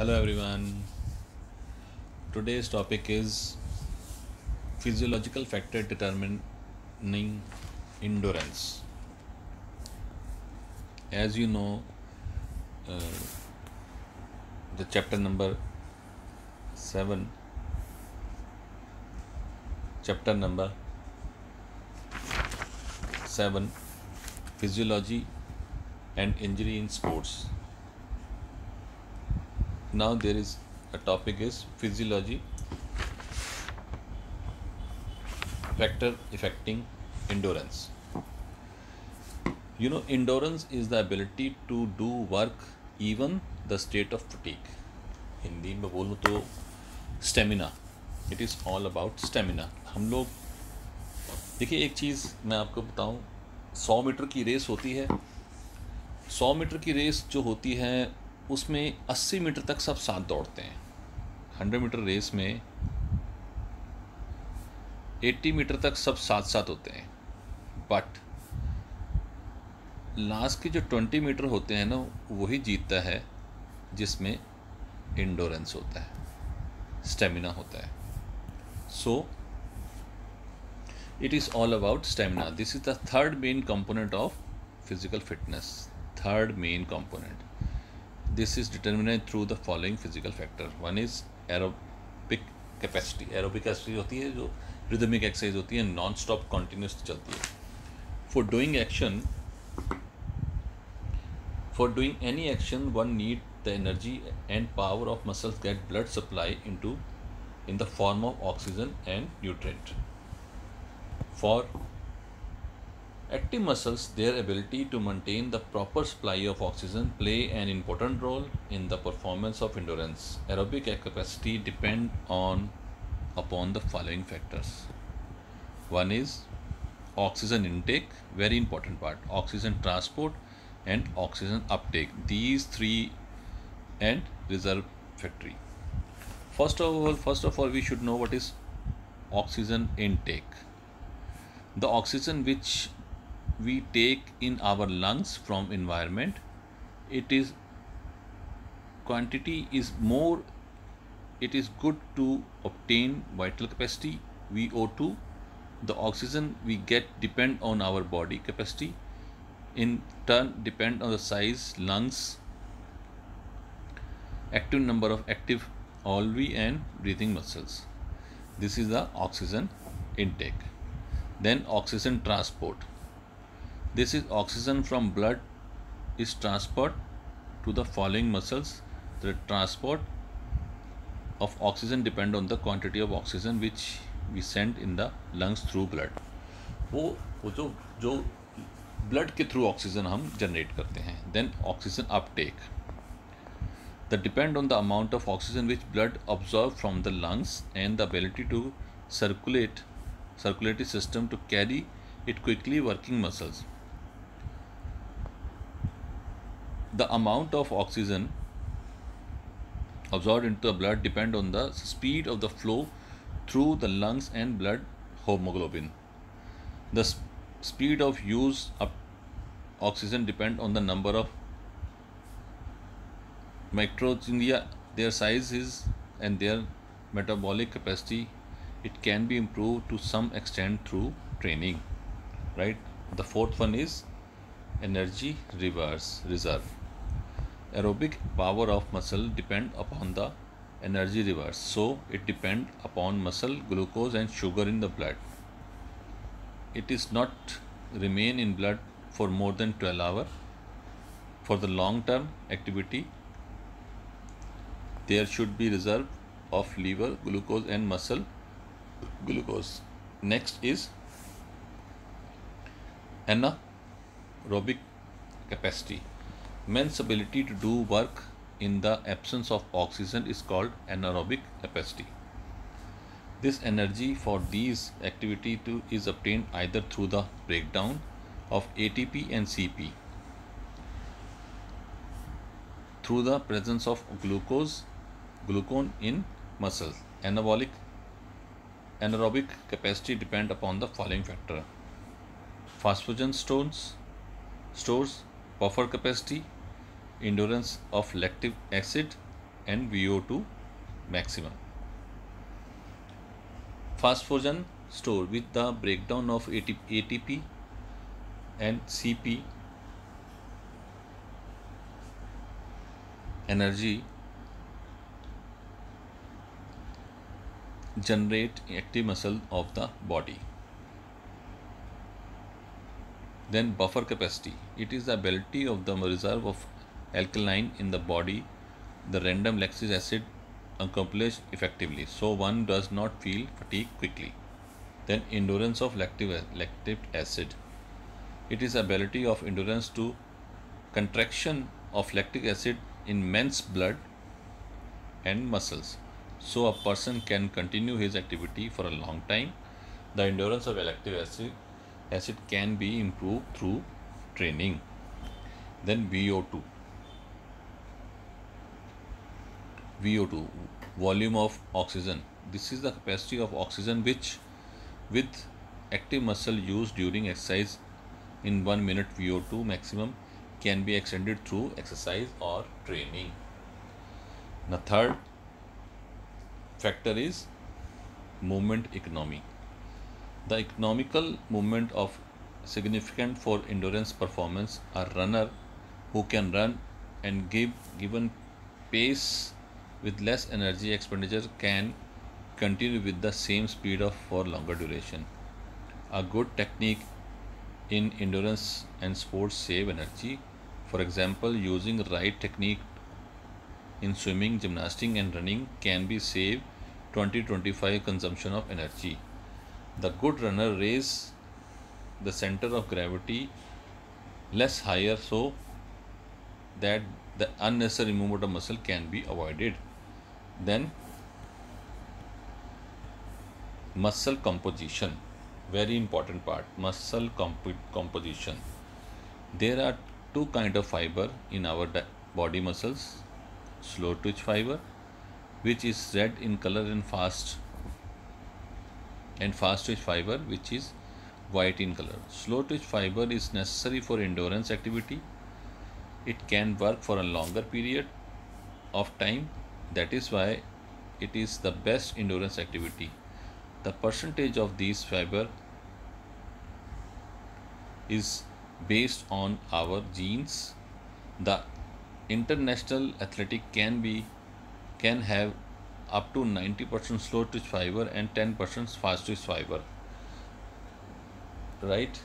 Hello everyone. Today's topic is physiological factor determining endurance. As you know, the chapter number 7, chapter number 7, physiology and injury in sports. Now there is a topic is physiology factor affecting endurance. Endurance is the ability to do work even the state of fatigue. Hindi में बोलूँ तो stamina. It is all about stamina. हम लोग देखिए, एक चीज़ मैं आपको बताऊँ. 100 मीटर की रेस होती है. 100 मीटर की रेस जो होती है उसमें 80 मीटर तक सब साथ दौड़ते हैं. 100 मीटर रेस में 80 मीटर तक सब साथ साथ होते हैं. बट लास्ट के जो 20 मीटर होते हैं ना, वही जीतता है जिसमें इंडोरेंस होता है, स्टेमिना होता है. So it is all about stamina. This is the third main component of physical fitness. Third main component. This is determined through the following physical factor. One is aerobic capacity. Aerobic capacity होती है जो rhythmic exercise होती है, non stop continuous चलती है. For doing action, for doing any action, one need the energy and power of muscles get blood supply into in the form of oxygen and nutrient. For active muscles, their ability to maintain the proper supply of oxygen play an important role in the performance of endurance. Aerobic capacity depend upon the following factors. One is oxygen intake, very important part. Oxygen transport and oxygen uptake. These three, and reserve factory. First of all, we should know what is oxygen intake. The oxygen which we take in our lungs from environment, it is quantity is more. It is good to obtain vital capacity, VO2. The oxygen we get depend on our body capacity, in turn depend on the size, lungs, active number of active alveoli and breathing muscles. This is the oxygen intake. Then oxygen transport. This is oxygen from blood is transferred to the following muscles. The transport of oxygen depend on the quantity of oxygen which we send in the lungs through blood. वो जो blood के through oxygen हम generate करते हैं. Then oxygen uptake. The depend on the amount of oxygen which blood absorb from the lungs and the ability to circulatory system to carry it quickly working muscles. The amount of oxygen absorbed into the blood depend on the speed of the flow through the lungs and blood hemoglobin. The speed of use of oxygen depend on the number of mitochondria, their size is and their metabolic capacity. It can be improved to some extent through training, right? The fourth one is energy reserve. Aerobic power of muscle depend upon the energy reserves, so it depend upon muscle glucose and sugar in the blood. It is not remain in blood for more than 12 hours. For the long term activity, there should be reserve of liver glucose and muscle glucose. Next is anaerobic capacity. Man's ability to do work in the absence of oxygen is called anaerobic capacity. This energy for these activity is obtained either through the breakdown of ATP and CP, through the presence of glucone in muscles. Anaerobic capacity depend upon the following factor: phosphagen stores, buffer capacity, endurance of lactic acid, and VO2 maximum. Phosphogen store with the breakdown of ATP and CP energy generate active muscle of the body. Then buffer capacity. It is the ability of the reserve of alkaline in the body, the random lactic acid accomplish effectively, so one does not feel fatigue quickly. Then endurance of lactic acid. It is ability of endurance to contraction of lactic acid in men's blood and muscles, so a person can continue his activity for a long time. The endurance of lactic acid can be improved through training. Then VO2. VO2, volume of oxygen. This is the capacity of oxygen which with active muscle used during exercise in 1 minute. VO2 maximum can be extended through exercise or training. The third factor is movement economy. The economical movement of significant for endurance performance. A runner who can run and given pace with less energy expenditure can continue with the same speed of for longer duration. A good technique in endurance and sports save energy. For example, using right technique in swimming, gymnastics and running can be save 20-25 consumption of energy. The good runner raise the center of gravity less higher so that the unnecessary movement of muscle can be avoided. Then muscle composition, very important part. Muscle composition. There are two kind of fiber in our body muscles. Slow twitch fiber, which is red in color and fast twitch fiber, which is white in color. Slow twitch fiber is necessary for endurance activity. It can work for a longer period of time. That is why it is the best endurance activity. The percentage of these fiber is based on our genes. The international athletic can have up to 90% slow twitch fiber and 10% fast twitch fiber, right?